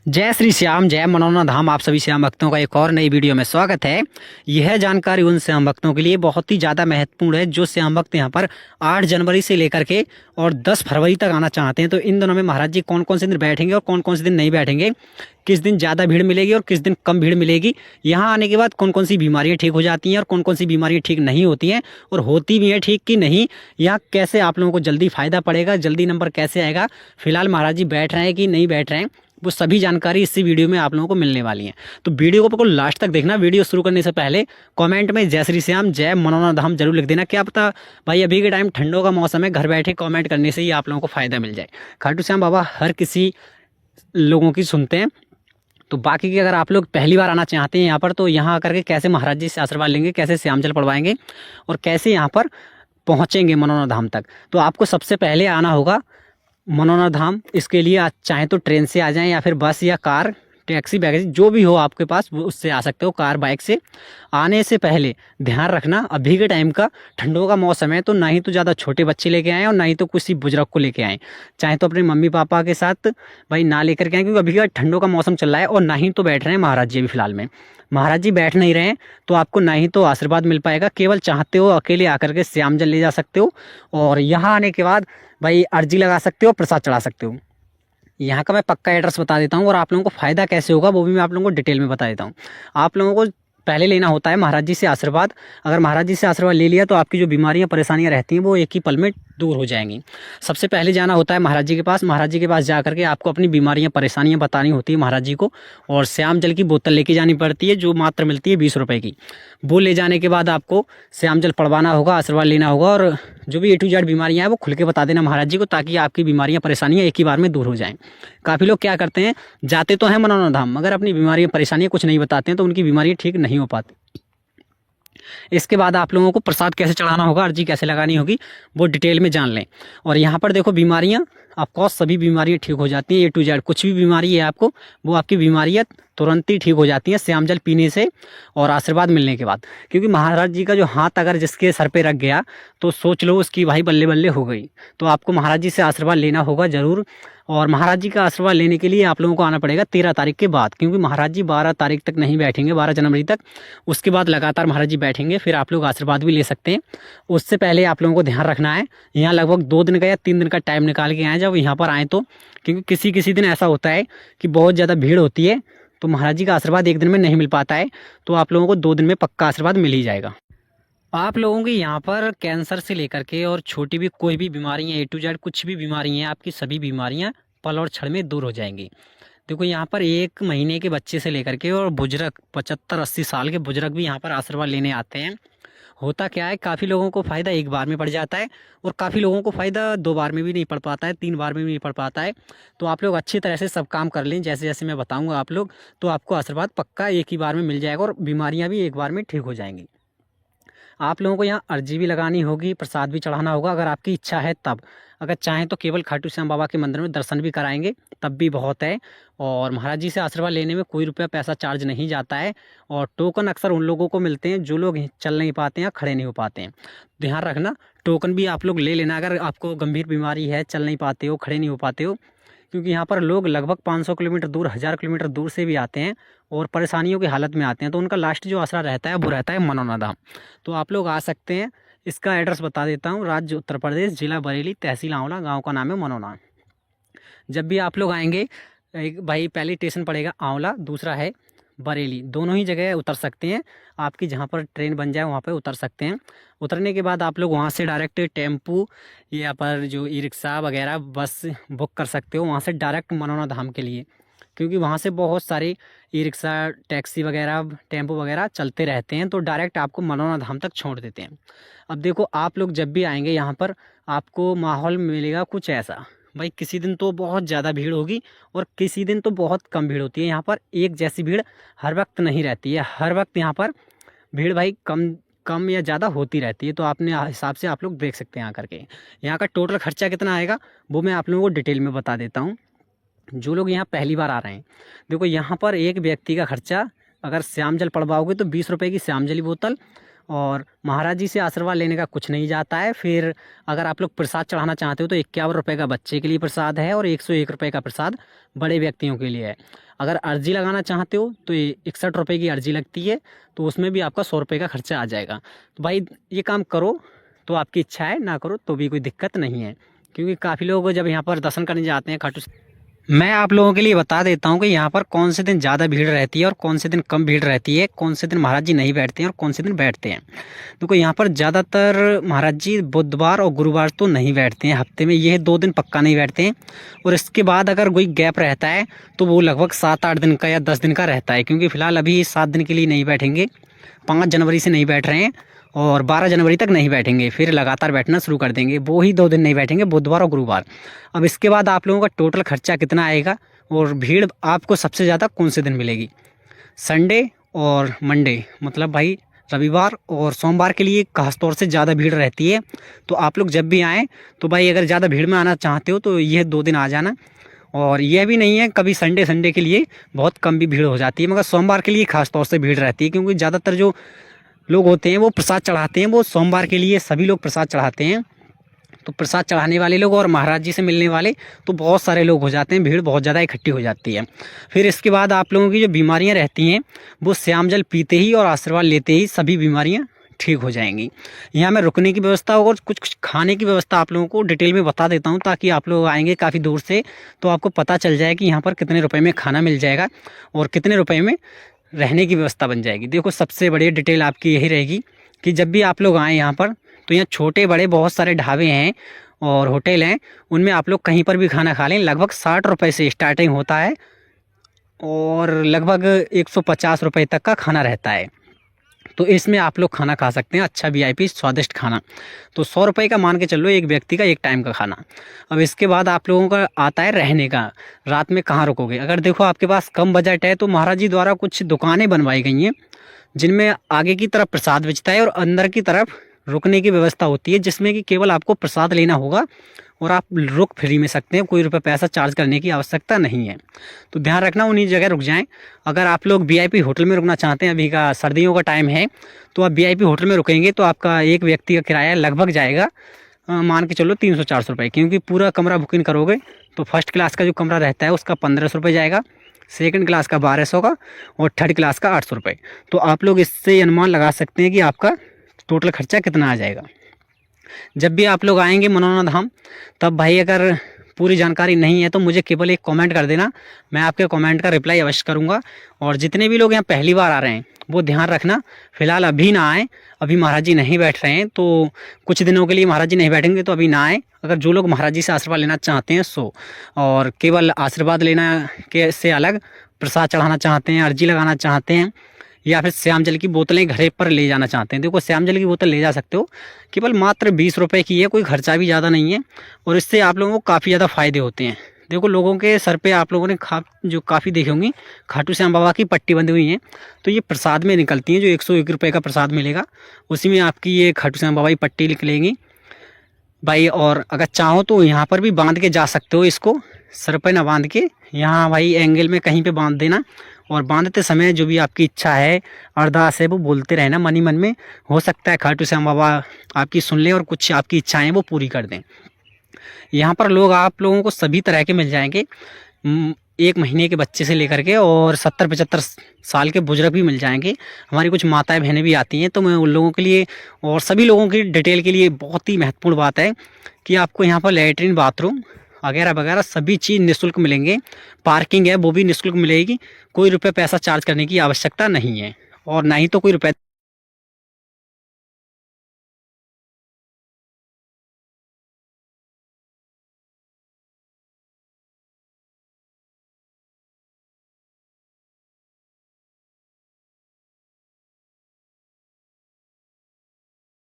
जय श्री श्याम, जय मनोना धाम। आप सभी श्याम भक्तों का एक और नई वीडियो में स्वागत है। यह जानकारी उन श्याम भक्तों के लिए बहुत ही ज़्यादा महत्वपूर्ण है जो श्याम भक्त यहाँ पर 8 जनवरी से लेकर के और 10 फरवरी तक आना चाहते हैं। तो इन दोनों में महाराज जी कौन कौन से दिन बैठेंगे और कौन कौन से दिन नहीं बैठेंगे, किस दिन ज़्यादा भीड़ मिलेगी और किस दिन कम भीड़ मिलेगी, यहाँ आने के बाद कौन कौन सी बीमारियाँ ठीक हो जाती हैं और कौन कौन सी बीमारियाँ ठीक नहीं होती हैं और होती भी हैं ठीक कि नहीं, यहाँ कैसे आप लोगों को जल्दी फ़ायदा पड़ेगा, जल्दी नंबर कैसे आएगा, फिलहाल महाराज जी बैठ रहे हैं कि नहीं बैठ रहे हैं, वो सभी जानकारी इसी वीडियो में आप लोगों को मिलने वाली है। तो वीडियो को बिल्कुल लास्ट तक देखना। वीडियो शुरू करने से पहले कमेंट में जय श्री श्याम, जय मनोना धाम जरूर लिख देना। क्या पता भाई अभी के टाइम ठंडों का मौसम है, घर बैठे कमेंट करने से ही आप लोगों को फ़ायदा मिल जाए। खाटू श्याम बाबा हर किसी लोगों की सुनते हैं। तो बाकी की अगर आप लोग पहली बार आना चाहते हैं यहाँ पर, तो यहाँ आकर के कैसे महाराज जी से आशीर्वाद लेंगे, कैसे श्यामजल पढ़वाएंगे और कैसे यहाँ पर पहुँचेंगे मनोना धाम तक, तो आपको सबसे पहले आना होगा मनोना धाम। इसके लिए आज चाहे तो ट्रेन से आ जाएं या फिर बस या कार, टैक्सी वैक्सी जो भी हो आपके पास वो उससे आ सकते हो, कार बाइक से। आने से पहले ध्यान रखना अभी के टाइम का ठंडों का मौसम है, तो ना ही तो ज़्यादा छोटे बच्चे लेके आएँ और ना ही तो किसी बुजुर्ग को लेके आएँ। चाहे तो अपने मम्मी पापा के साथ भाई ना लेकर के आएँ, क्योंकि अभी का ठंडों का मौसम चल रहा है। और ना ही तो बैठ रहे हैं महाराज जी अभी फ़िलहाल में, महाराज जी बैठ नहीं रहे हैं, तो आपको ना ही तो आशीर्वाद मिल पाएगा। केवल चाहते हो अकेले आकर के श्यामजल ले जा सकते हो और यहाँ आने के बाद भाई अर्जी लगा सकते हो, प्रसाद चढ़ा सकते हो। यहाँ का मैं पक्का एड्रेस बता देता हूँ और आप लोगों को फ़ायदा कैसे होगा वो भी मैं आप लोगों को डिटेल में बता देता हूँ। आप लोगों को पहले लेना होता है महाराज जी से आशीर्वाद। अगर महाराज जी से आशीर्वाद ले लिया तो आपकी जो बीमारियाँ परेशानियाँ रहती हैं वो एक ही पल में दूर हो जाएंगी। सबसे पहले जाना होता है महाराज जी के पास। महाराज जी के पास जा करके आपको अपनी बीमारियाँ परेशानियाँ बतानी होती है महाराज जी को, और श्याम जल की बोतल लेके जानी पड़ती है जो मात्र मिलती है 20 रुपये की। वो ले जाने के बाद आपको श्याम जल पढ़वाना होगा, आशीर्वाद लेना होगा और जो भी A to Z बीमारियाँ हैं वो खुल के बता देना महाराज जी को, ताकि आपकी बीमारियाँ परेशानियाँ एक ही बार में दूर हो जाएँ। काफ़ी लोग क्या करते हैं, जाते तो हैं मनोना धाम मगर अपनी बीमारियाँ परेशानियाँ कुछ नहीं बताते हैं, तो उनकी बीमारियाँ ठीक नहीं हो पाती। इसके बाद आप लोगों को प्रसाद कैसे चढ़ाना होगा, अर्जी कैसे लगानी होगी वो डिटेल में जान लें। और यहाँ पर देखो बीमारियाँ ऑफकोर्स सभी बीमारियाँ ठीक हो जाती हैं। A to Z कुछ भी बीमारी है आपको, वो आपकी बीमारियाँ तुरंत ही ठीक हो जाती हैं श्यामजल पीने से और आशीर्वाद मिलने के बाद। क्योंकि महाराज जी का जो हाथ अगर जिसके सर पे रख गया तो सोच लो उसकी भाई बल्ले बल्ले हो गई। तो आपको महाराज जी से आशीर्वाद लेना होगा ज़रूर। और महाराज जी का आशीर्वाद लेने के लिए आप लोगों को आना पड़ेगा 13 तारीख के बाद, क्योंकि महाराज जी 12 तारीख तक नहीं बैठेंगे, 12 जनवरी तक। उसके बाद लगातार महाराज जी बैठेंगे, फिर आप लोग आशीर्वाद भी ले सकते हैं। उससे पहले आप लोगों को ध्यान रखना है, यहाँ लगभग 2 दिन का या 3 दिन का टाइम निकाल के आएँ जब यहाँ पर आएँ तो, क्योंकि किसी किसी दिन ऐसा होता है कि बहुत ज़्यादा भीड़ होती है तो महाराज जी का आशीर्वाद एक दिन में नहीं मिल पाता है। तो आप लोगों को 2 दिन में पक्का आशीर्वाद मिल ही जाएगा। आप लोगों के यहाँ पर कैंसर से लेकर के और छोटी भी कोई भी बीमारी है, A to Z कुछ भी बीमारी है, आपकी सभी बीमारियाँ पल और क्षण में दूर हो जाएंगी। देखो यहाँ पर 1 महीने के बच्चे से लेकर के और बुजुर्ग 75-80 साल के बुजुर्ग भी यहाँ पर आशीर्वाद लेने आते हैं। होता क्या है, काफ़ी लोगों को फ़ायदा एक बार में पड़ जाता है और काफ़ी लोगों को फ़ायदा 2 बार में भी नहीं पड़ पाता है, 3 बार में भी नहीं पड़ पाता है। तो आप लोग अच्छी तरह से सब काम कर लें जैसे जैसे मैं बताऊँगा आप लोग, तो आपको आशीर्वाद पक्का एक ही बार में मिल जाएगा और बीमारियाँ भी एक बार में ठीक हो जाएंगी। आप लोगों को यहाँ अर्जी भी लगानी होगी, प्रसाद भी चढ़ाना होगा अगर आपकी इच्छा है तब। अगर चाहें तो केवल खाटू श्याम बाबा के मंदिर में दर्शन भी कराएंगे तब भी बहुत है। और महाराज जी से आशीर्वाद लेने में कोई रुपया पैसा चार्ज नहीं जाता है। और टोकन अक्सर उन लोगों को मिलते हैं जो लोग चल नहीं पाते हैं या खड़े नहीं हो पाते हैं। ध्यान रखना, टोकन भी आप लोग ले लेना अगर आपको गंभीर बीमारी है, चल नहीं पाते हो, खड़े नहीं हो पाते हो। क्योंकि यहाँ पर लोग लगभग 500 किलोमीटर दूर, 1000 किलोमीटर दूर से भी आते हैं और परेशानियों की हालत में आते हैं, तो उनका लास्ट जो आसरा रहता है वो रहता है मनोना धाम। तो आप लोग आ सकते हैं। इसका एड्रेस बता देता हूँ, राज्य उत्तर प्रदेश, जिला बरेली, तहसील आंवला, गांव का नाम है मनोना। जब भी आप लोग आएंगे, एक भाई पहले स्टेशन पड़ेगा आंवला, दूसरा है बरेली, दोनों ही जगह उतर सकते हैं। आपकी जहाँ पर ट्रेन बन जाए वहाँ पर उतर सकते हैं। उतरने के बाद आप लोग वहाँ से डायरेक्ट टेम्पू या पर जो ई रिक्शा वगैरह बस बुक कर सकते हो वहाँ से डायरेक्ट मनोना धाम के लिए, क्योंकि वहाँ से बहुत सारे ई रिक्शा, टैक्सी वगैरह, टेम्पो वगैरह चलते रहते हैं, तो डायरेक्ट आपको मनोना धाम तक छोड़ देते हैं। अब देखो आप लोग जब भी आएंगे यहाँ पर आपको माहौल मिलेगा कुछ ऐसा, भाई किसी दिन तो बहुत ज़्यादा भीड़ होगी और किसी दिन तो बहुत कम भीड़ होती है। यहाँ पर एक जैसी भीड़ हर वक्त नहीं रहती है, हर वक्त यहाँ पर भीड़ भाई कम कम या ज़्यादा होती रहती है। तो आपने हिसाब से आप लोग देख सकते हैं आकर के। यहाँ का टोटल खर्चा कितना आएगा वो मैं आप लोगों को डिटेल में बता देता हूँ। जो लोग यहाँ पहली बार आ रहे हैं, देखो यहाँ पर एक व्यक्ति का खर्चा, अगर श्यामजल पड़वाओगे तो 20 रुपये की श्यामजली बोतल और महाराज जी से आशीर्वाद लेने का कुछ नहीं जाता है। फिर अगर आप लोग प्रसाद चढ़ाना चाहते हो तो 51 रुपये का बच्चे के लिए प्रसाद है और 101 रुपये का प्रसाद बड़े व्यक्तियों के लिए है। अगर अर्जी लगाना चाहते हो तो 61 रुपये की अर्जी लगती है, तो उसमें भी आपका 100 रुपये का खर्चा आ जाएगा। तो भाई ये काम करो तो आपकी इच्छा है, ना करो तो भी कोई दिक्कत नहीं है, क्योंकि काफ़ी लोग जब यहाँ पर दर्शन करने जाते हैं खाटू। मैं आप लोगों के लिए बता देता हूँ कि यहाँ पर कौन से दिन ज़्यादा भीड़ रहती है और कौन से दिन कम भीड़ रहती है, कौन से दिन महाराज जी नहीं बैठते हैं और कौन से दिन बैठते हैं। देखो यहाँ पर ज़्यादातर महाराज जी बुधवार और गुरुवार तो नहीं बैठते हैं, हफ्ते में ये 2 दिन पक्का नहीं बैठते हैं। और इसके बाद अगर कोई गैप रहता है तो वो लगभग 7-8 दिन का या 10 दिन का रहता है, क्योंकि फ़िलहाल अभी 7 दिन के लिए नहीं बैठेंगे, 5 जनवरी से नहीं बैठ रहे हैं और 12 जनवरी तक नहीं बैठेंगे, फिर लगातार बैठना शुरू कर देंगे। वो ही 2 दिन नहीं बैठेंगे, बुधवार और गुरुवार। अब इसके बाद आप लोगों का टोटल खर्चा कितना आएगा और भीड़ आपको सबसे ज़्यादा कौन से दिन मिलेगी? संडे और मंडे, मतलब भाई रविवार और सोमवार के लिए खास तौर से ज़्यादा भीड़ रहती है। तो आप लोग जब भी आएँ तो भाई अगर ज़्यादा भीड़ में आना चाहते हो तो ये 2 दिन आ जाना। और यह भी नहीं है कभी संडे के लिए बहुत कम भी भीड़ हो जाती है, मगर सोमवार के लिए खास तौर से भीड़ रहती है, क्योंकि ज़्यादातर जो लोग होते हैं वो प्रसाद चढ़ाते हैं, वो सोमवार के लिए सभी लोग प्रसाद चढ़ाते हैं। तो प्रसाद चढ़ाने वाले लोग और महाराज जी से मिलने वाले तो बहुत सारे लोग हो जाते हैं, भीड़ बहुत ज़्यादा इकट्ठी हो जाती है। फिर इसके बाद आप लोगों की जो बीमारियां रहती हैं वो श्याम जल पीते ही और आशीर्वाद लेते ही सभी बीमारियां ठीक हो जाएंगी। यहाँ मैं रुकने की व्यवस्था और कुछ खाने की व्यवस्था आप लोगों को डिटेल में बता देता हूँ, ताकि आप लोग आएंगे काफ़ी दूर से तो आपको पता चल जाए कि यहाँ पर कितने रुपए में खाना मिल जाएगा और कितने रुपए में रहने की व्यवस्था बन जाएगी। देखो सबसे बड़ी डिटेल आपकी यही रहेगी कि जब भी आप लोग आएँ यहाँ पर तो यहाँ छोटे बड़े बहुत सारे ढाबे हैं और होटल हैं, उनमें आप लोग कहीं पर भी खाना खा लें। लगभग 60 रुपये से स्टार्टिंग होता है और लगभग 150 रुपये तक का खाना रहता है। तो इसमें आप लोग खाना खा सकते हैं, अच्छा VIP स्वादिष्ट खाना। तो 100 रुपये का मान के चलो एक व्यक्ति का एक टाइम का खाना। अब इसके बाद आप लोगों का आता है रहने का, रात में कहाँ रुकोगे। अगर देखो आपके पास कम बजट है तो महाराज जी द्वारा कुछ दुकानें बनवाई गई हैं, जिनमें आगे की तरफ प्रसाद बेचता है और अंदर की तरफ रुकने की व्यवस्था होती है, जिसमें कि केवल आपको प्रसाद लेना होगा और आप रुक फ्री में सकते हैं, कोई रुपये पैसा चार्ज करने की आवश्यकता नहीं है। तो ध्यान रखना उन्हीं जगह रुक जाएं। अगर आप लोग VIP होटल में रुकना चाहते हैं, अभी का सर्दियों का टाइम है तो आप VIP होटल में रुकेंगे तो आपका एक व्यक्ति का किराया लगभग जाएगा मान के चलो 300-400 रुपये, क्योंकि पूरा कमरा बुकिंग करोगे तो फर्स्ट क्लास का जो कमरा रहता है उसका 1500 रुपये जाएगा, सेकंड क्लास का 1200 का और थर्ड क्लास का 800 रुपये। तो आप लोग इससे अनुमान लगा सकते हैं कि आपका टोटल खर्चा कितना आ जाएगा। जब भी आप लोग आएंगे मनोना धाम, तब भाई अगर पूरी जानकारी नहीं है तो मुझे केवल एक कमेंट कर देना, मैं आपके कमेंट का रिप्लाई अवश्य करूंगा। और जितने भी लोग यहाँ पहली बार आ रहे हैं वो ध्यान रखना, फिलहाल अभी ना आएँ, अभी महाराज जी नहीं बैठ रहे हैं, तो कुछ दिनों के लिए महाराज जी नहीं बैठेंगे तो अभी ना आएँ। अगर जो लोग महाराज जी से आशीर्वाद लेना चाहते हैं सो, और केवल आशीर्वाद लेना के से अलग प्रसाद चढ़ाना चाहते हैं, अर्जी लगाना चाहते हैं, या फिर श्याम जल की बोतलें घर पर ले जाना चाहते हैं, देखो श्याम जल की बोतल ले जा सकते हो, केवल मात्र 20 रुपये की है, कोई खर्चा भी ज़्यादा नहीं है और इससे आप लोगों को काफ़ी ज़्यादा फ़ायदे होते हैं। देखो लोगों के सर पे आप लोगों ने जो काफ़ी देखी होंगी खाटू श्याम बाबा की पट्टी बंधी हुई है, तो ये प्रसाद में निकलती हैं। जो 101 रुपये का प्रसाद मिलेगा उसी में आपकी ये खाटू श्याम बाबा की पट्टी निकलेंगी भाई। और अगर चाहो तो यहाँ पर भी बांध के जा सकते हो, इसको सर पे ना बांध के यहाँ भाई एंगल में कहीं पे बांध देना, और बांधते समय जो भी आपकी इच्छा है अरदास है वो बोलते रहना मन ही मन में। हो सकता है खाटू श्याम बाबा आपकी सुन लें और कुछ आपकी इच्छाएं वो पूरी कर दें। यहाँ पर लोग आप लोगों को सभी तरह के मिल जाएंगे, 1 महीने के बच्चे से लेकर के और 70-75 साल के बुजुर्ग भी मिल जाएंगे। हमारी कुछ माताएं बहनें भी आती हैं, तो मैं उन लोगों के लिए और सभी लोगों की डिटेल के लिए बहुत ही महत्वपूर्ण बात है कि आपको यहाँ पर लैट्रिन बाथरूम वगैरह वगैरह सभी चीज़ निःशुल्क मिलेंगे। पार्किंग है वो भी निःशुल्क मिलेगी, कोई रुपये पैसा चार्ज करने की आवश्यकता नहीं है और ना ही तो कोई रुपये